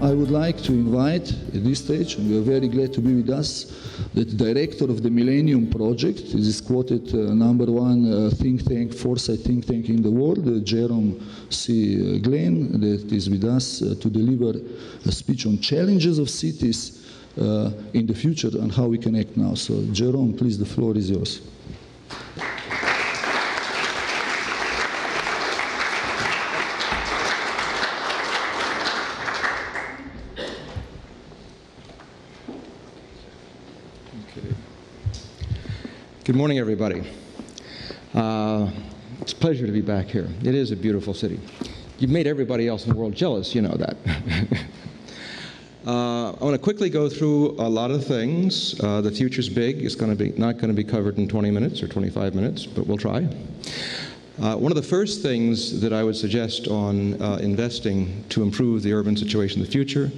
I would like to invite at this stage, and we are very glad to be with us, the director of the Millennium Project. This is quoted #1 think tank, foresight think tank in the world, Jerome C. Glenn, that is with us to deliver a speech on challenges of cities in the future and how we can act now. So Jerome, please, the floor is yours. Good morning, everybody. It's a pleasure to be back here. It is a beautiful city. You've made everybody else in the world jealous, you know that. I want to quickly go through a lot of things. The future's big. It's not going to be covered in 20 minutes or 25 minutes, but we'll try. One of the first things that I would suggest on investing to improve the urban situation in the future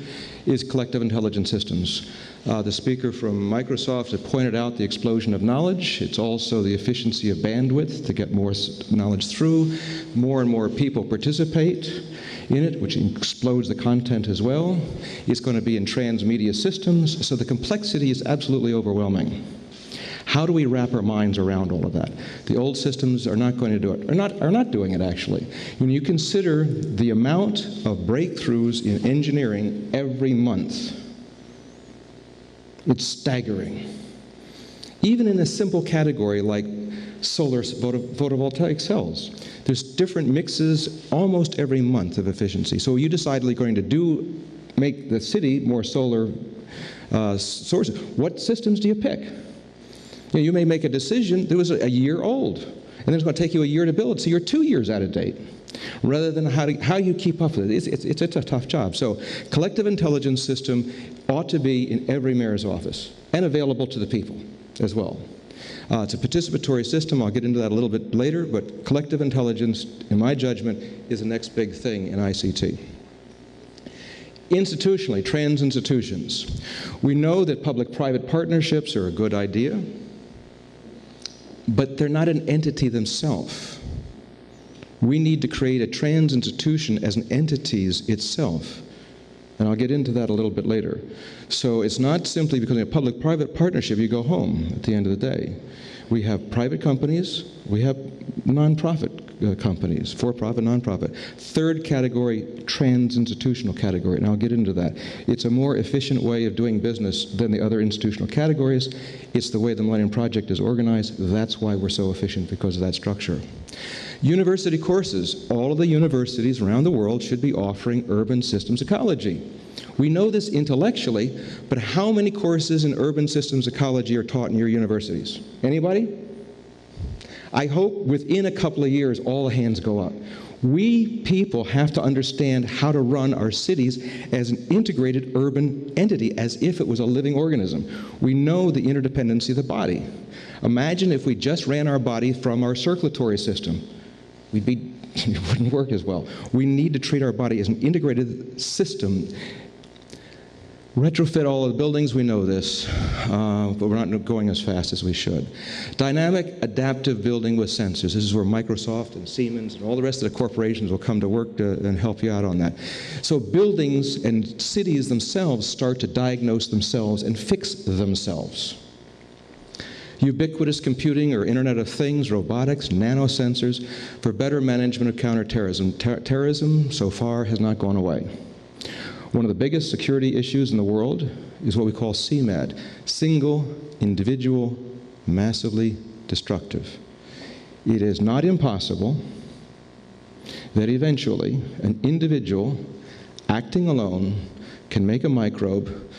is collective intelligence systems. The speaker from Microsoft had pointed out the explosion of knowledge. It's also the efficiency of bandwidth to get more knowledge through. More and more people participate in it, which explodes the content as well. It's going to be in transmedia systems, so the complexity is absolutely overwhelming. How do we wrap our minds around all of that? The old systems are not going to do it, are not doing it actually. When you consider the amount of breakthroughs in engineering every month, it's staggering. Even in a simple category like solar photovoltaic cells, there's different mixes almost every month of efficiency. So you decide you're going to make the city more solar sources. What systems do you pick? You may make a decision that was a year old, and then it's going to take you a year to build, so you're 2 years out of date, rather than how you keep up with it. It's a tough job. So collective intelligence system ought to be in every mayor's office and available to the people as well. It's a participatory system. I'll get into that a little bit later, but collective intelligence, in my judgment, is the next big thing in ICT. Institutionally, trans institutions. We know that public-private partnerships are a good idea, but they're not an entity themselves. We need to create a trans institution as an entity itself. And I'll get into that a little bit later. So it's not simply because of a public-private partnership you go home at the end of the day. We have private companies, we have nonprofit companies, for-profit, nonprofit. Third category, trans-institutional category, and I'll get into that. It's a more efficient way of doing business than the other institutional categories. It's the way the Millennium Project is organized. That's why we're so efficient, because of that structure. University courses. All of the universities around the world should be offering urban systems ecology. We know this intellectually, but how many courses in urban systems ecology are taught in your universities? Anybody? I hope within a couple of years all hands go up. We people have to understand how to run our cities as an integrated urban entity, as if it was a living organism. We know the interdependency of the body. Imagine if we just ran our body from our circulatory system. It wouldn't work as well. We need to treat our body as an integrated system. Retrofit all of the buildings, we know this, but we're not going as fast as we should. Dynamic adaptive building with sensors. This is where Microsoft and Siemens and all the rest of the corporations will come to work and help you out on that. So buildings and cities themselves start to diagnose themselves and fix themselves. Ubiquitous computing or Internet of Things, robotics, nanosensors for better management of counterterrorism. Terrorism so far has not gone away. One of the biggest security issues in the world is what we call CMAD, single, individual, massively destructive. It is not impossible that eventually an individual acting alone can make a microbe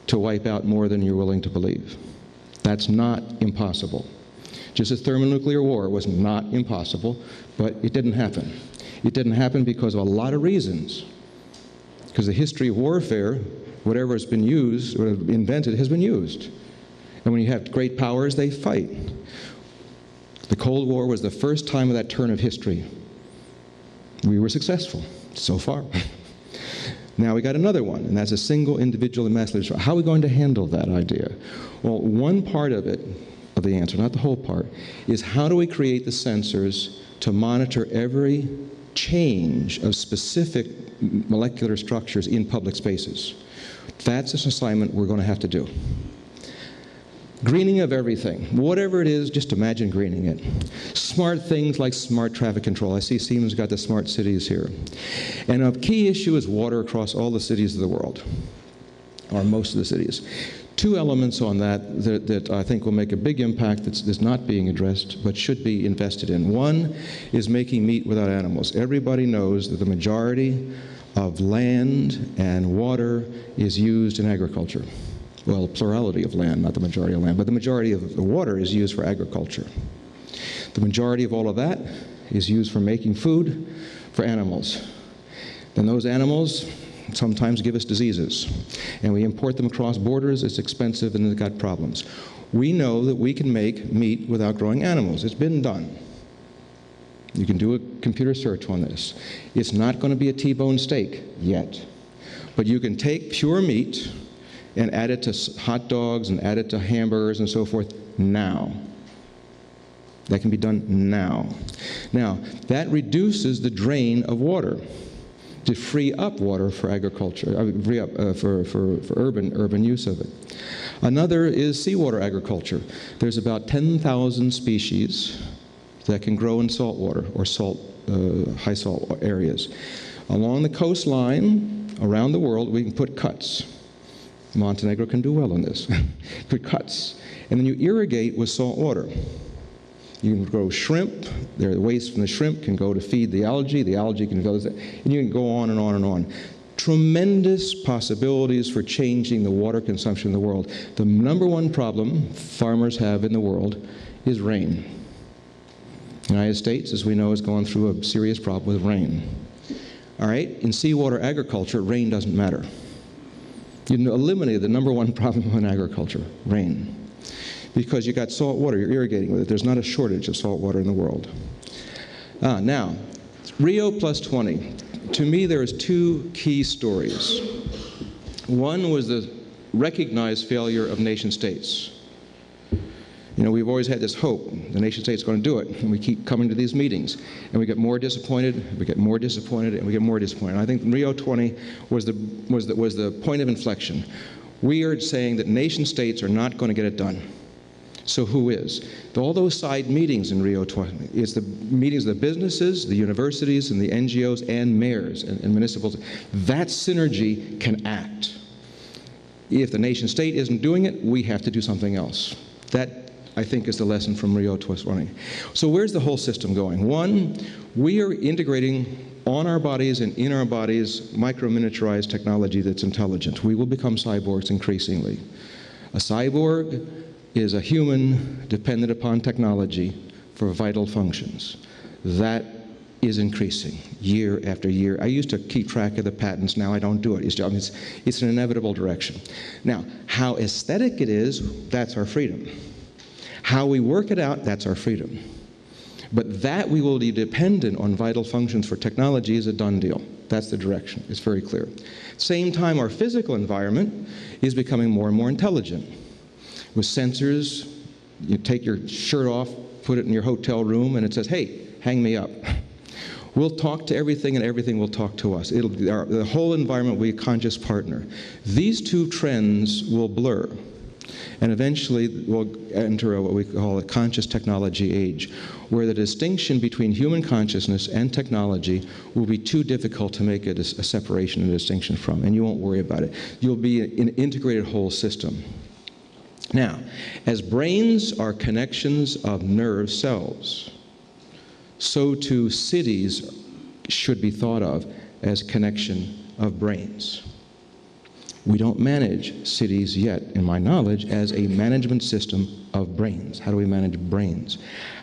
to wipe out more than you're willing to believe. That's not impossible. Just as thermonuclear war was not impossible, but it didn't happen. It didn't happen because of a lot of reasons. Because the history of warfare, whatever has been used or invented has been used. And when you have great powers, they fight. The Cold War was the first time of that turn of history. We were successful, so far. Now we got another one, and that's a single individual and mass leadership. How are we going to handle that idea? Well, one part of it, of the answer, not the whole part, is how do we create the sensors to monitor every change of specific molecular structures in public spaces. That's an assignment we're going to have to do. Greening of everything. Whatever it is, just imagine greening it. Smart things like smart traffic control. I see Siemens got the smart cities here. And a key issue is water across all the cities of the world, or most of the cities. Two elements on that I think will make a big impact that's not being addressed but should be invested in. One is making meat without animals. Everybody knows that the majority of land and water is used in agriculture. Well, plurality of land, not the majority of land, but the majority of the water is used for agriculture. The majority of all of that is used for making food for animals. Then those animals sometimes give us diseases, and we import them across borders. It's expensive and it's got problems. We know that we can make meat without growing animals. It's been done. You can do a computer search on this. It's not going to be a T-bone steak yet, but you can take pure meat and add it to hot dogs and add it to hamburgers and so forth now. That can be done now. Now, that reduces the drain of water to free up water for agriculture, free up for urban use of it. Another is seawater agriculture. There's about 10,000 species that can grow in salt water or high salt areas. Along the coastline, around the world, we can put cuts. Montenegro can do well on this. Put cuts. And then you irrigate with salt water. You can grow shrimp. The waste from the shrimp can go to feed the algae can go, and you can go on and on and on. Tremendous possibilities for changing the water consumption in the world. The number one problem farmers have in the world is rain. The United States, as we know, has gone through a serious problem with rain. All right? In seawater agriculture, rain doesn't matter. You eliminated the number one problem in agriculture, rain. Because you got salt water, you're irrigating with it. There's not a shortage of salt water in the world. Now, Rio plus 20. To me, there's two key stories. One was the recognized failure of nation states. You know, we've always had this hope, the nation state's going to do it, and we keep coming to these meetings, and we get more disappointed, we get more disappointed, and we get more disappointed. And I think Rio 20 was the point of inflection. We are saying that nation states are not going to get it done. So who is? All those side meetings in Rio 20, it's the meetings of the businesses, the universities, and the NGOs, and mayors and municipals. That synergy can act. If the nation state isn't doing it, we have to do something else. That, I think, is the lesson from Rio 20. So where's the whole system going? One, we are integrating on our bodies and in our bodies micro-miniaturized technology that's intelligent. We will become cyborgs increasingly. A cyborg is a human dependent upon technology for vital functions. That is increasing year after year. I used to keep track of the patents. Now I don't do it. It's an inevitable direction. Now, how aesthetic it is, that's our freedom. How we work it out, that's our freedom. But that we will be dependent on vital functions for technology is a done deal. That's the direction. It's very clear. Same time, our physical environment is becoming more and more intelligent. With sensors, you take your shirt off, put it in your hotel room, and it says, hey, hang me up. We'll talk to everything, and everything will talk to us. The whole environment will be a conscious partner. These two trends will blur. And eventually we'll enter what we call a conscious technology age, where the distinction between human consciousness and technology will be too difficult to make a separation and a distinction from, and you won't worry about it. You'll be an integrated whole system. Now, as brains are connections of nerve cells, so too cities should be thought of as connection of brains. We don't manage cities yet, in my knowledge, as a management system of brains. How do we manage brains?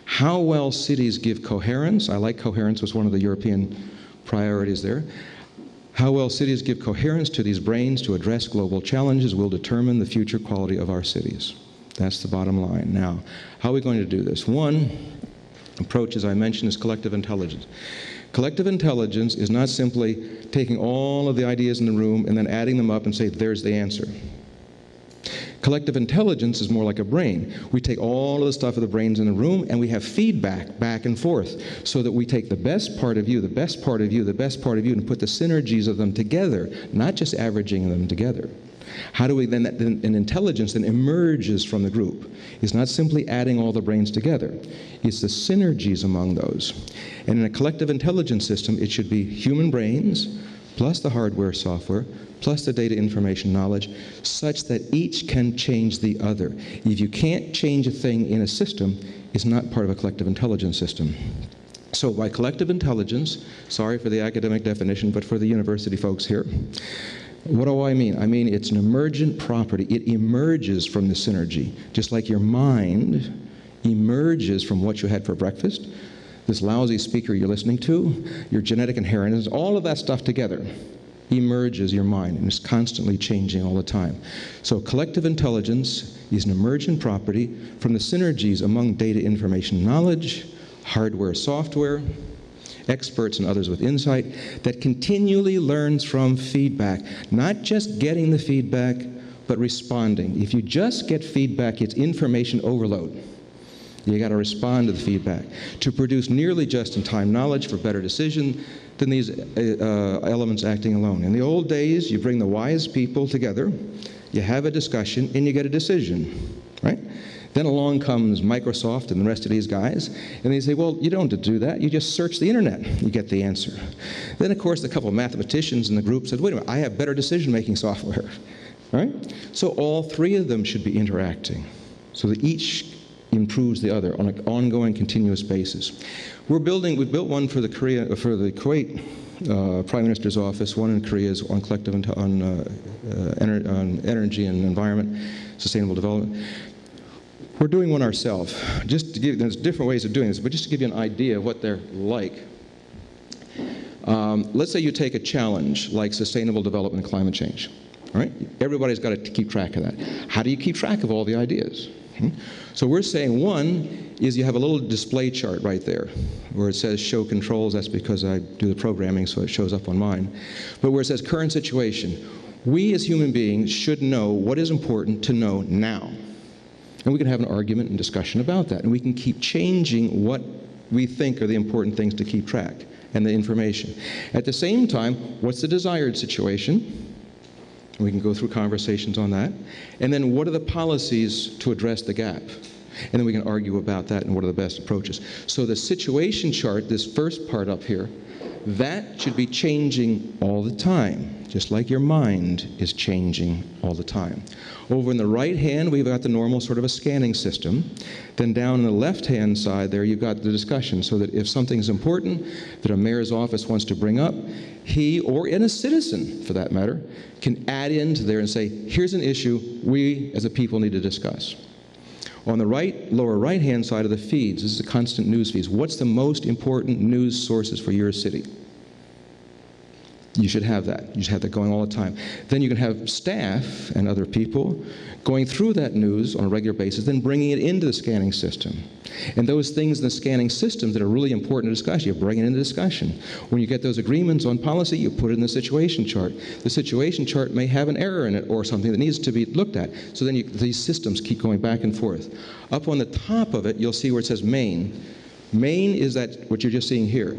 How well cities give coherence, I like coherence, was one of the European priorities there. How well cities give coherence to these brains to address global challenges will determine the future quality of our cities. That's the bottom line. Now, how are we going to do this? One approach, as I mentioned, is collective intelligence. Collective intelligence is not simply taking all of the ideas in the room and then adding them up and say, there's the answer. Collective intelligence is more like a brain. We take all of the stuff of the brains in the room and we have feedback back and forth so that we take the best part of you, the best part of you, the best part of you, and put the synergies of them together, not just averaging them together. How do we then, an intelligence then emerges from the group? It's not simply adding all the brains together. It's the synergies among those. And in a collective intelligence system, it should be human brains, plus the hardware, software, plus the data, information, knowledge, such that each can change the other. If you can't change a thing in a system, it's not part of a collective intelligence system. So by collective intelligence, sorry for the academic definition, but for the university folks here, what do I mean? I mean it's an emergent property. It emerges from the synergy, just like your mind emerges from what you had for breakfast, this lousy speaker you're listening to, your genetic inheritance, all of that stuff together emerges your mind, and it's constantly changing all the time. So collective intelligence is an emergent property from the synergies among data, information, knowledge, hardware, software, experts and others with insight that continually learns from feedback, not just getting the feedback, but responding. If you just get feedback, it's information overload. You got to respond to the feedback to produce nearly just-in-time knowledge for better decision than these elements acting alone. In the old days, you bring the wise people together, you have a discussion, and you get a decision, right? Then along comes Microsoft and the rest of these guys, and they say, well, you don't have to do that. You just search the internet. You get the answer. Then, of course, a couple of mathematicians in the group said, wait a minute, I have better decision-making software, right? So all three of them should be interacting so that each improves the other on an ongoing, continuous basis. We've built one for the Kuwait Prime Minister's office. One in Korea is on collective on energy and environment, sustainable development. We're doing one ourselves. Just to give, there's different ways of doing this, but just to give you an idea of what they're like. Let's say you take a challenge like sustainable development and climate change. All right? Everybody's got to keep track of that. How do you keep track of all the ideas? So we're saying one is you have a little display chart right there where it says show controls. That's because I do the programming, so it shows up on mine. But where it says current situation, we as human beings should know what is important to know now. And we can have an argument and discussion about that. And we can keep changing what we think are the important things to keep track and the information. At the same time, what's the desired situation? We can go through conversations on that. And then what are the policies to address the gap? And then we can argue about that and what are the best approaches. So the situation chart, this first part up here, that should be changing all the time, just like your mind is changing all the time. Over in the right hand, we've got the normal sort of a scanning system. Then down on the left-hand side there, you've got the discussion, so that if something's important that a mayor's office wants to bring up, he, or a citizen for that matter, can add into there and say, here's an issue we as a people need to discuss. On the right, lower right-hand side of the feeds, this is the constant news feeds. What's the most important news sources for your city? You should have that. You should have that going all the time. Then you can have staff and other people going through that news on a regular basis, then bringing it into the scanning system. And those things in the scanning systems that are really important to discuss, you bring it into discussion. When you get those agreements on policy, you put it in the situation chart. The situation chart may have an error in it or something that needs to be looked at. So then these systems keep going back and forth. Up on the top of it, you'll see where it says main. Main is that what you're just seeing here.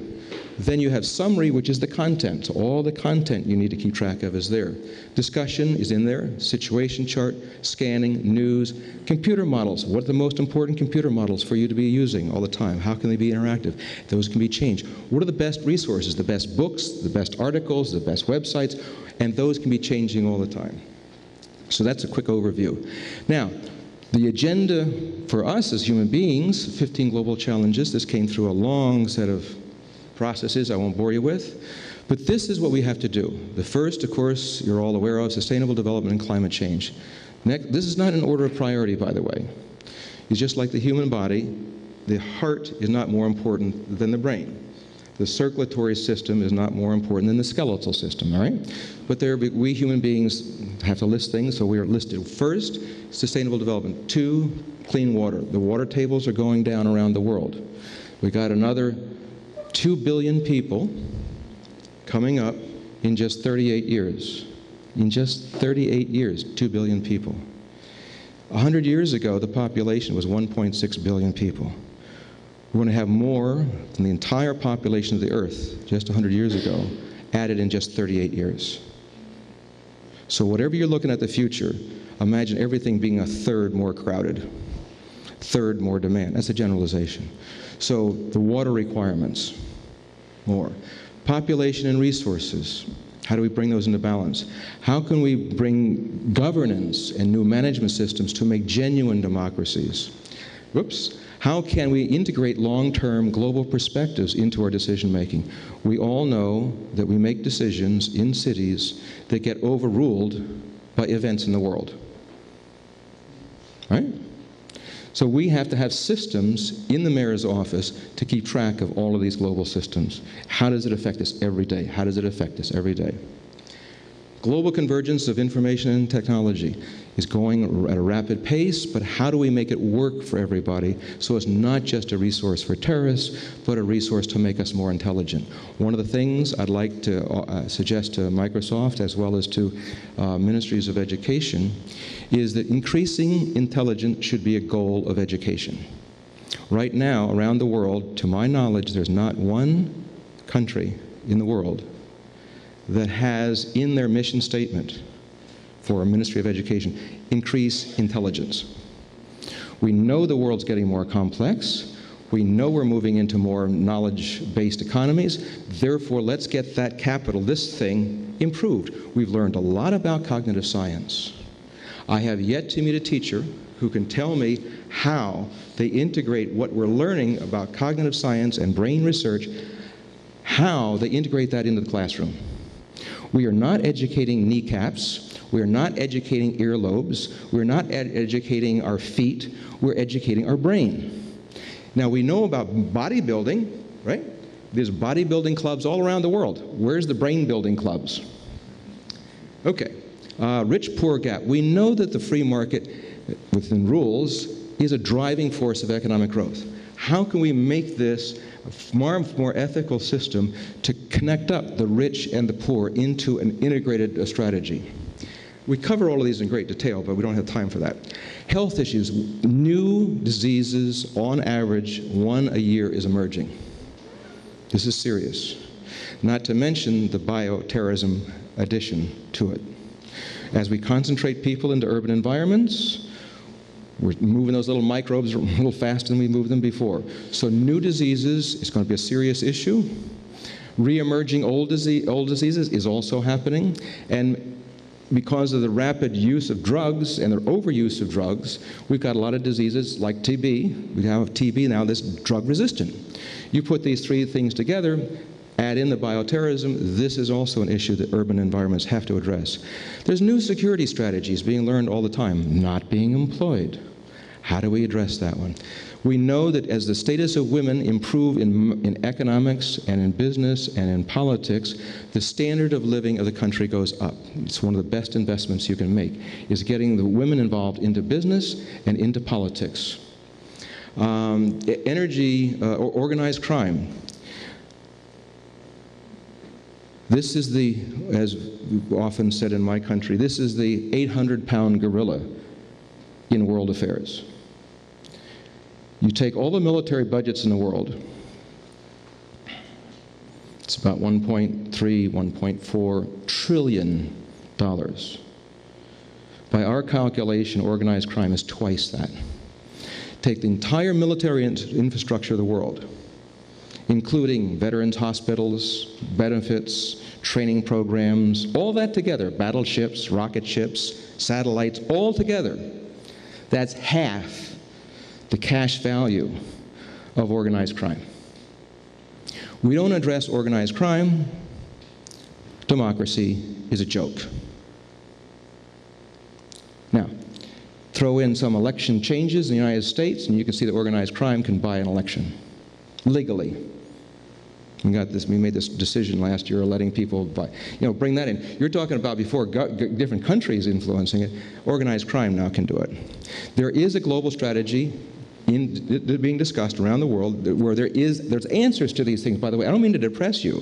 Then you have summary, which is the content. So all the content you need to keep track of is there. Discussion is in there, situation chart, scanning, news, computer models. What are the most important computer models for you to be using all the time? How can they be interactive? Those can be changed. What are the best resources, the best books, the best articles, the best websites? And those can be changing all the time. So that's a quick overview. Now, the agenda for us as human beings, 15 global challenges, this came through a long set of processes I won't bore you with, but this is what we have to do. The first, of course, you're all aware of, sustainable development and climate change. Next, this is not an order of priority, by the way. It's just like the human body, the heart is not more important than the brain. The circulatory system is not more important than the skeletal system, all right? But we human beings have to list things, so we are listed. First, sustainable development. 2, clean water. The water tables are going down around the world. We got another 2 billion people coming up in just 38 years. In just 38 years, 2 billion people. 100 years ago, the population was 1.6 billion people. We're going to have more than the entire population of the Earth just 100 years ago, added in just 38 years. So whatever you're looking at the future, imagine everything being a third more crowded, third more demand. That's a generalization. So the water requirements, more. Population and resources, how do we bring those into balance? How can we bring governance and new management systems to make genuine democracies? Whoops. How can we integrate long-term global perspectives into our decision-making? We all know that we make decisions in cities that get overruled by events in the world. Right? So we have to have systems in the mayor's office to keep track of all of these global systems. How does it affect us every day? How does it affect us every day? Global convergence of information and technology is going at a rapid pace, but how do we make it work for everybody so it's not just a resource for terrorists, but a resource to make us more intelligent? One of the things I'd like to suggest to Microsoft, as well as to ministries of education, is that increasing intelligence should be a goal of education. Right now, around the world, to my knowledge, there's not one country in the world that has in their mission statement for a Ministry of Education, increase intelligence. We know the world's getting more complex. We know we're moving into more knowledge-based economies. Therefore, let's get that capital, this thing, improved. We've learned a lot about cognitive science. I have yet to meet a teacher who can tell me how they integrate what we're learning about cognitive science and brain research, how they integrate that into the classroom. We are not educating kneecaps. We're not educating earlobes. We're not educating our feet. We're educating our brain. Now, we know about bodybuilding, right? There's bodybuilding clubs all around the world. Where's the brain building clubs? Okay. Rich-poor gap. We know that the free market within rules is a driving force of economic growth. How can we make this a more ethical system to connect up the rich and the poor into an integrated strategy? We cover all of these in great detail, but we don't have time for that. Health issues. New diseases, on average, 1 a year is emerging. This is serious. Not to mention the bioterrorism addition to it. As we concentrate people into urban environments, we're moving those little microbes a little faster than we moved them before. So new diseases is going to be a serious issue. Re-emerging old diseases is also happening. And because of the rapid use of drugs and their overuse of drugs, we've got a lot of diseases like TB. We have TB now that's drug resistant. You put these three things together, add in the bioterrorism, this is also an issue that urban environments have to address. There's new security strategies being learned all the time, not being employed. How do we address that one? We know that as the status of women improve in economics and in business and in politics, the standard of living of the country goes up. It's one of the best investments you can make, is getting the women involved into business and into politics. Organized crime. This is the, as we've often said in my country, this is the 800-pound gorilla in world affairs. You take all the military budgets in the world, it's about $1.3, $1.4 trillion. By our calculation, organized crime is twice that. Take the entire military infrastructure of the world, including veterans hospitals, benefits, training programs, all that together, battleships, rocket ships, satellites, all together. That's half the cash value of organized crime. We don't address organized crime, democracy is a joke. Now, throw in some election changes in the United States, and you can see that organized crime can buy an election legally. We made this decision last year, letting people buy. Bring that in. You're talking about before different countries influencing it. Organized crime now can do it. There is a global strategy being discussed around the world where there's answers to these things. By the way, I don't mean to depress you.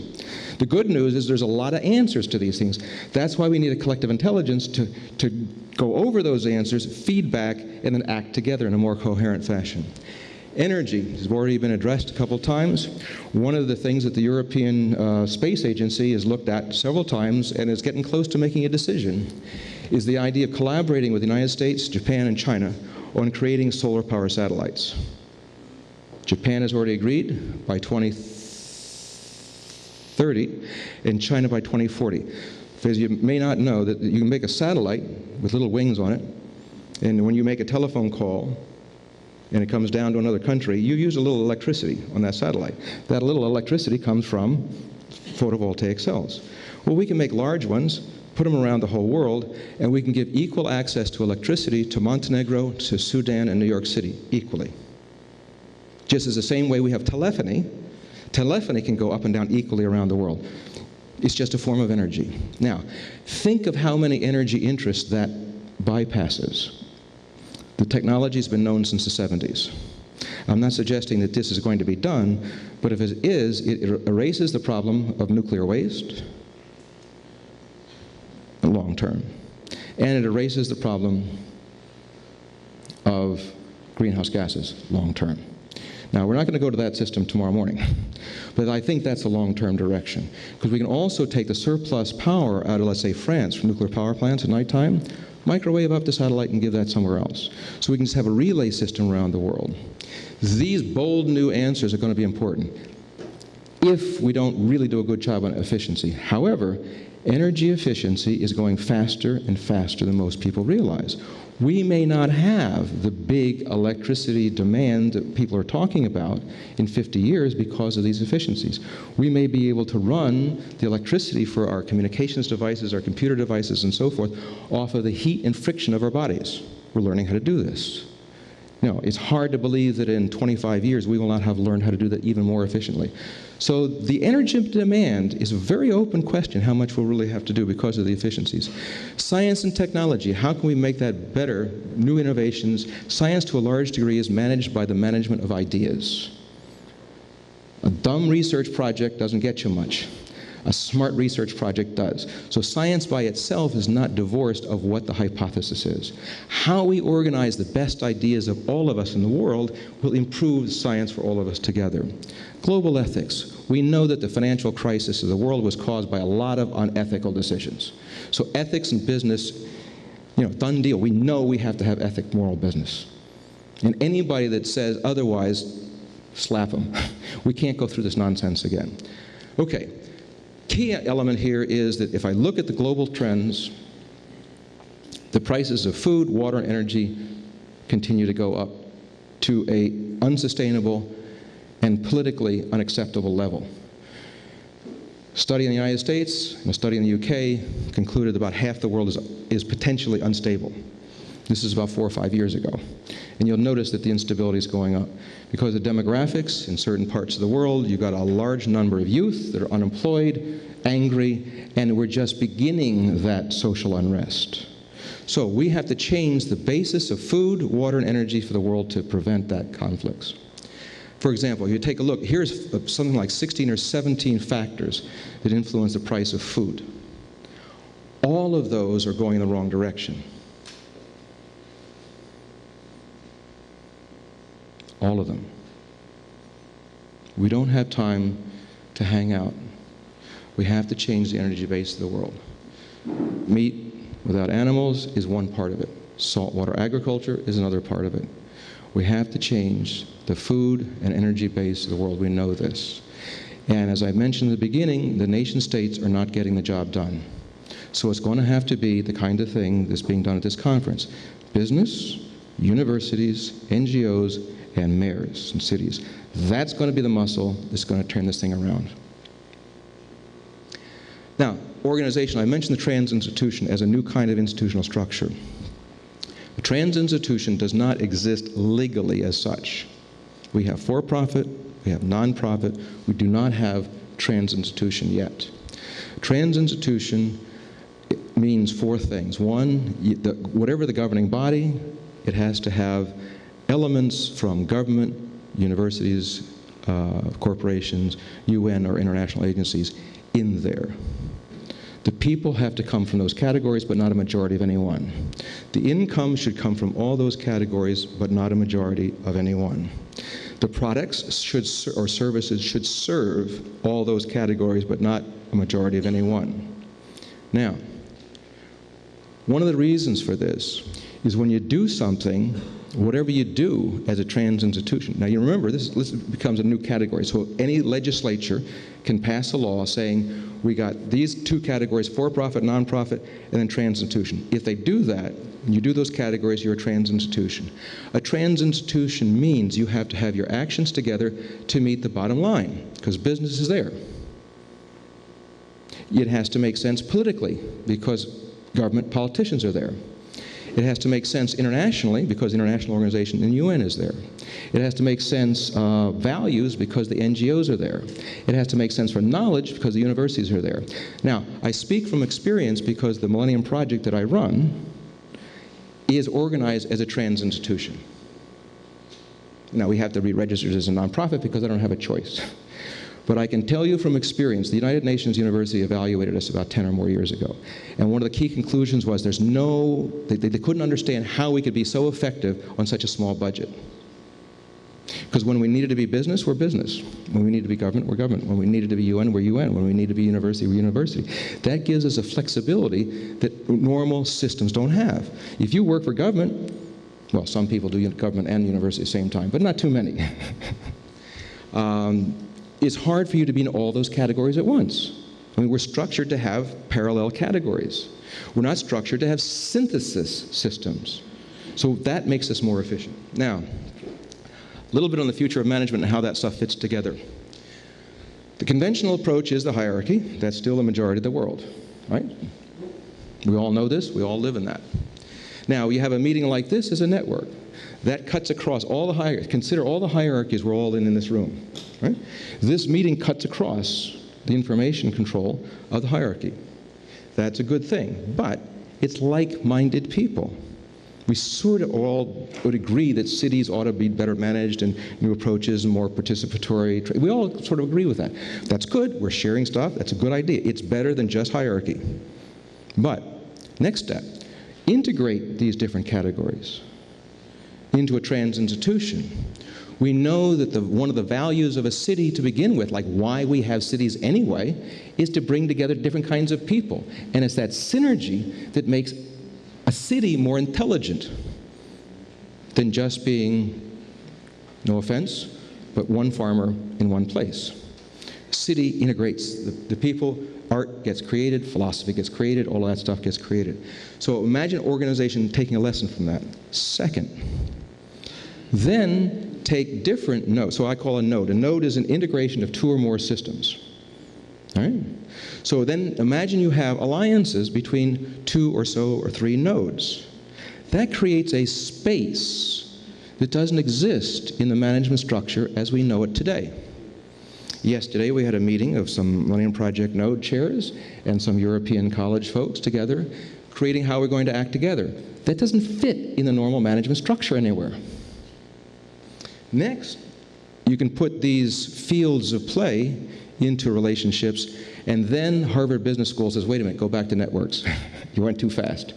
The good news is there's a lot of answers to these things. That's why we need a collective intelligence to go over those answers, feedback, and then act together in a more coherent fashion. Energy has already been addressed a couple times. One of the things that the European Space Agency has looked at several times and is getting close to making a decision is the idea of collaborating with the United States, Japan, and China on creating solar power satellites. Japan has already agreed by 2030 and China by 2040. Because you may not know that you can make a satellite with little wings on it, and when you make a telephone call and it comes down to another country, you use a little electricity on that satellite. That little electricity comes from photovoltaic cells. Well, we can make large ones, put them around the whole world, and we can give equal access to electricity to Montenegro, to Sudan, and New York City, equally. Just as the same way we have telephony, telephony can go up and down equally around the world. It's just a form of energy. Now, think of how many energy interests that bypasses. The technology has been known since the 70s. I'm not suggesting that this is going to be done, but if it is, it erases the problem of nuclear waste long term. And it erases the problem of greenhouse gases long term. Now, we're not going to go to that system tomorrow morning, but I think that's a long-term direction. Because we can also take the surplus power out of, let's say, France from nuclear power plants at nighttime, microwave up the satellite and give that somewhere else. So we can just have a relay system around the world. These bold new answers are going to be important if we don't really do a good job on efficiency. However, energy efficiency is going faster and faster than most people realize. We may not have the big electricity demand that people are talking about in 50 years because of these efficiencies. We may be able to run the electricity for our communications devices, our computer devices, and so forth off of the heat and friction of our bodies. We're learning how to do this. No, it's hard to believe that in 25 years we will not have learned how to do that even more efficiently. So the energy demand is a very open question, how much we'll really have to do because of the efficiencies. Science and technology, how can we make that better? New innovations. Science to a large degree is managed by the management of ideas. A dumb research project doesn't get you much. A smart research project does. So science by itself is not divorced of what the hypothesis is. How we organize the best ideas of all of us in the world will improve science for all of us together. Global ethics. We know that the financial crisis of the world was caused by a lot of unethical decisions. So ethics and business, done deal. We know we have to have ethic, moral business. And anybody that says otherwise, slap them. We can't go through this nonsense again. Okay. Key element here is that if I look at the global trends, the prices of food, water, and energy continue to go up to an unsustainable and politically unacceptable level. A study in the United States and a study in the UK concluded that about half the world is potentially unstable. This is about 4 or 5 years ago. And you'll notice that the instability is going up. Because of demographics in certain parts of the world, you've got a large number of youth that are unemployed, angry, and we're just beginning that social unrest. So we have to change the basis of food, water, and energy for the world to prevent that conflicts. For example, you take a look, here's something like 16 or 17 factors that influence the price of food. All of those are going in the wrong direction. All of them. We don't have time to hang out. We have to change the energy base of the world. Meat without animals is one part of it. Saltwater agriculture is another part of it. We have to change the food and energy base of the world. We know this. And as I mentioned at the beginning, the nation states are not getting the job done. So it's going to have to be the kind of thing that's being done at this conference. Business, universities, NGOs, and mayors and cities. That's going to be the muscle that's going to turn this thing around. Now, organization. I mentioned the trans institution as a new kind of institutional structure. The trans institution does not exist legally as such. We have for-profit, we have non-profit, we do not have trans institution yet. Trans institution means 4 things. One, whatever the governing body, it has to have elements from government, universities, corporations, UN or international agencies in there. The people have to come from those categories, but not a majority of any one. The income should come from all those categories, but not a majority of any one. The products should, or services should serve all those categories, but not a majority of any one. Now, one of the reasons for this is when you do something, whatever you do as a trans institution. Now you remember, this becomes a new category. So any legislature can pass a law saying, we got these two categories, for-profit, non-profit, and then trans institution. If they do that, and you do those categories, you're a trans institution. A trans institution means you have to have your actions together to meet the bottom line, because business is there. It has to make sense politically, because government politicians are there. It has to make sense internationally, because the international organization in the UN is there. It has to make sense values, because the NGOs are there. It has to make sense for knowledge, because the universities are there. Now, I speak from experience because the Millennium Project that I run is organized as a trans institution. Now, we have to be registered as a nonprofit because I don't have a choice. But I can tell you from experience, the United Nations University evaluated us about 10 or more years ago. And one of the key conclusions was there's no, they couldn't understand how we could be so effective on such a small budget. Because when we needed to be business, we're business. When we need to be government, we're government. When we needed to be UN, we're UN. When we need to be university, we're university. That gives us a flexibility that normal systems don't have. If you work for government, well, some people do government and university at the same time, but not too many. It's hard for you to be in all those categories at once. I mean, we're structured to have parallel categories. We're not structured to have synthesis systems. So that makes us more efficient. Now, a little bit on the future of management and how that stuff fits together. The conventional approach is the hierarchy. That's still the majority of the world, right? We all know this. We all live in that. Now, you have a meeting like this as a network. That cuts across all the hierarchies. Consider all the hierarchies we're all in this room, right? This meeting cuts across the information control of the hierarchy. That's a good thing, but it's like-minded people. We sort of all would agree that cities ought to be better managed and new approaches and more participatory. We all sort of agree with that. That's good. We're sharing stuff. That's a good idea. It's better than just hierarchy. But next step, integrate these different categories into a trans institution. We know that one of the values of a city to begin with, like why we have cities anyway, is to bring together different kinds of people. And it's that synergy that makes a city more intelligent than just being, no offense, but one farmer in one place. City integrates the people, art gets created, philosophy gets created, all of that stuff gets created. So imagine organization taking a lesson from that. Second, then take different nodes. So I call a node. A node is an integration of two or more systems. All right? So then imagine you have alliances between two or so or three nodes. That creates a space that doesn't exist in the management structure as we know it today. Yesterday we had a meeting of some Millennium Project node chairs and some European college folks together, creating how we're going to act together. That doesn't fit in the normal management structure anywhere. Next, you can put these fields of play into relationships, and then Harvard Business School says, wait a minute, go back to networks. You went too fast.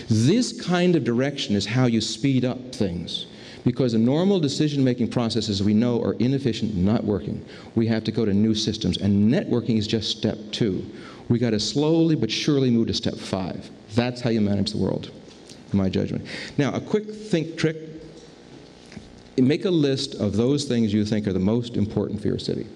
This kind of direction is how you speed up things, because the normal decision-making processes we know are inefficient and not working. We have to go to new systems, and networking is just step 2. We got to slowly but surely move to step 5. That's how you manage the world, in my judgment. Now, a quick think trick. Make a list of those things you think are the most important for your city,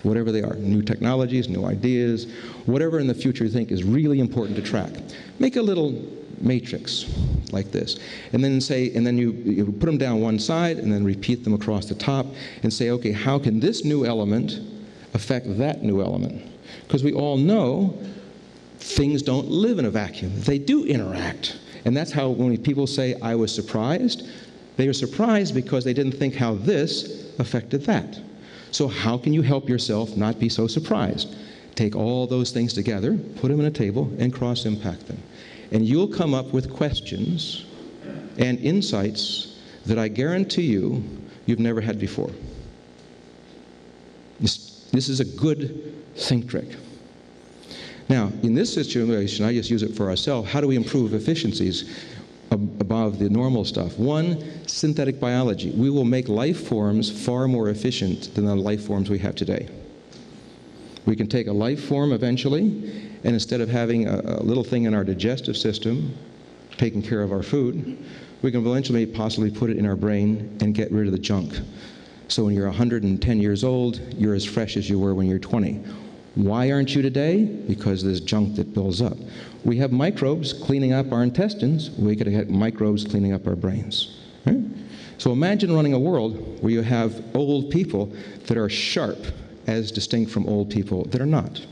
whatever they are, new technologies, new ideas, whatever in the future you think is really important to track. Make a little matrix like this, and then say, and then you put them down one side and then repeat them across the top and say, okay, how can this new element affect that new element? Because we all know things don't live in a vacuum. They do interact. And that's how when people say, I was surprised, they were surprised because they didn't think how this affected that. So how can you help yourself not be so surprised? Take all those things together, put them in a table, and cross-impact them. And you'll come up with questions and insights that I guarantee you've never had before. This is a good think trick. Now, in this situation, I just use it for ourselves. How do we improve efficiencies above the normal stuff? One, synthetic biology. We will make life forms far more efficient than the life forms we have today. We can take a life form eventually, and instead of having a little thing in our digestive system taking care of our food, we can eventually possibly put it in our brain and get rid of the junk. So when you're 110 years old, you're as fresh as you were when you're 20. Why aren't you today? Because there's junk that builds up. We have microbes cleaning up our intestines. We could have microbes cleaning up our brains. Right? So imagine running a world where you have old people that are sharp as distinct from old people that are not.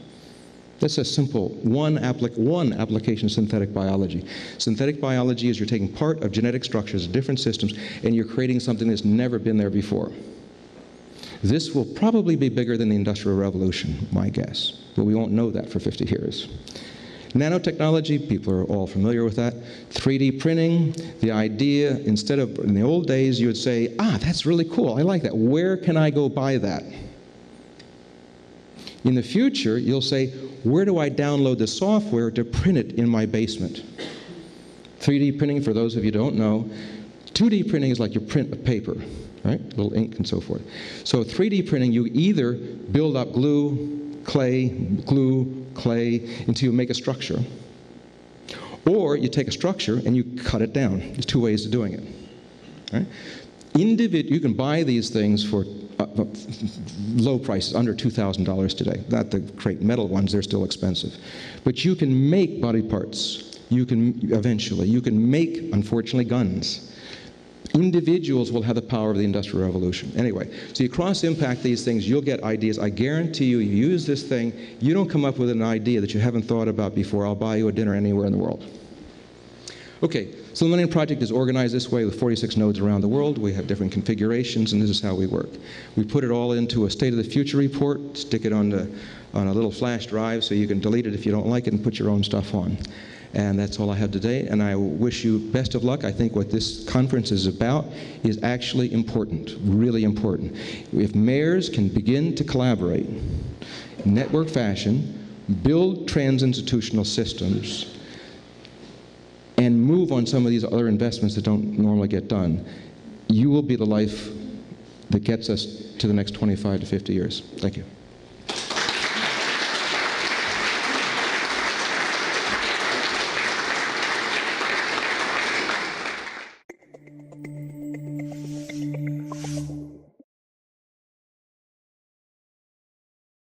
That's a simple one application of synthetic biology. Synthetic biology is you're taking part of genetic structures of different systems and you're creating something that's never been there before. This will probably be bigger than the Industrial Revolution, my guess, but we won't know that for 50 years. Nanotechnology, people are all familiar with that. 3D printing, the idea, instead of, in the old days, you would say, that's really cool, I like that. Where can I go buy that? In the future, you'll say, where do I download the software to print it in my basement? 3D printing, for those of you who don't know, 2D printing is like you print a paper, right? A little ink and so forth. So 3D printing, you either build up glue, clay, until you make a structure, or you take a structure and you cut it down. There's two ways of doing it. Right? You can buy these things for low prices, under $2,000 today. Not the great metal ones, they're still expensive. But you can make body parts. You can make, unfortunately, guns. Individuals will have the power of the Industrial Revolution. Anyway, so you cross-impact these things, you'll get ideas. I guarantee you use this thing, you don't come up with an idea that you haven't thought about before, I'll buy you a dinner anywhere in the world. Okay, so the Millennium Project is organized this way with 46 nodes around the world. We have different configurations, and this is how we work. We put it all into a State of the Future report, stick it on a little flash drive so you can delete it if you don't like it and put your own stuff on. And that's all I have today, and I wish you best of luck. I think what this conference is about is actually important, really important. If mayors can begin to collaborate in network fashion, build trans-institutional systems, and move on some of these other investments that don't normally get done, you will be the life that gets us to the next 25 to 50 years. Thank you.